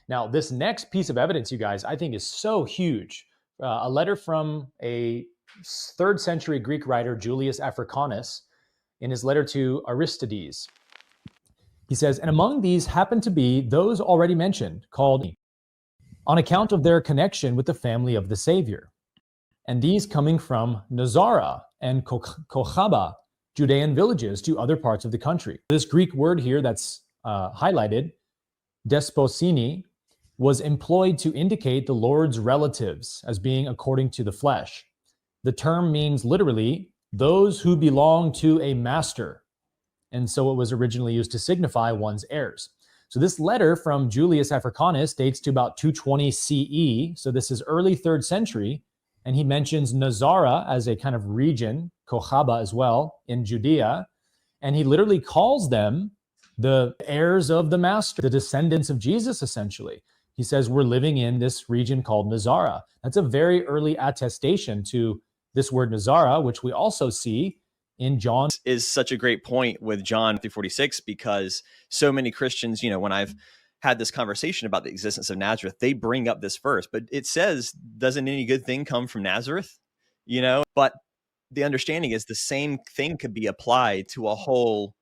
Now, this next piece of evidence, you guys, I think is so huge. A letter from a 3rd century Greek writer, Julius Africanus, in his letter to Aristides. He says, and among these happened to be those already mentioned, called on account of their connection with the family of the Savior. And these coming from Nazareth and Kochaba, Judean villages, to other parts of the country. This Greek word here that's highlighted, desposini, was employed to indicate the Lord's relatives as being according to the flesh. The term means literally those who belong to a master. And so it was originally used to signify one's heirs. So this letter from Julius Africanus dates to about 220 CE. So this is early 3rd century. And he mentions Nazareth as a kind of region, Kochaba as well, in Judea. And he literally calls them the heirs of the master, the descendants of Jesus, essentially. He says, we're living in this region called Nazareth. That's a very early attestation to this word Nazareth, which we also see in John. Is such a great point with John 3:46, because so many Christians, when I've had this conversation about the existence of Nazareth, they bring up this verse, but it says, doesn't any good thing come from Nazareth? But the understanding is the same thing could be applied to a whole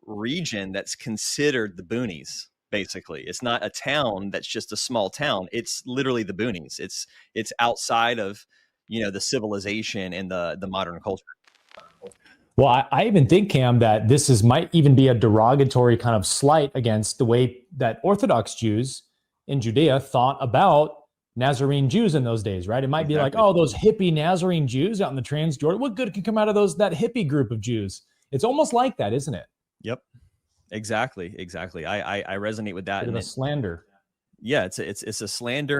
region that's considered the boonies. Basically, it's not a town that's just a small town. It's literally the boonies. It's outside of, the civilization and the modern culture. Well, I even think, Cam, that this might even be a derogatory kind of slight against the way that Orthodox Jews in Judea thought about Nazarene Jews in those days, right? It might be like, oh, those hippie Nazarene Jews out in the Transjordan, what good can come out of that hippie group of Jews? It's almost like that, isn't it? Yep. Exactly. I resonate with that. Bit of a slander. Yeah, it's a slander.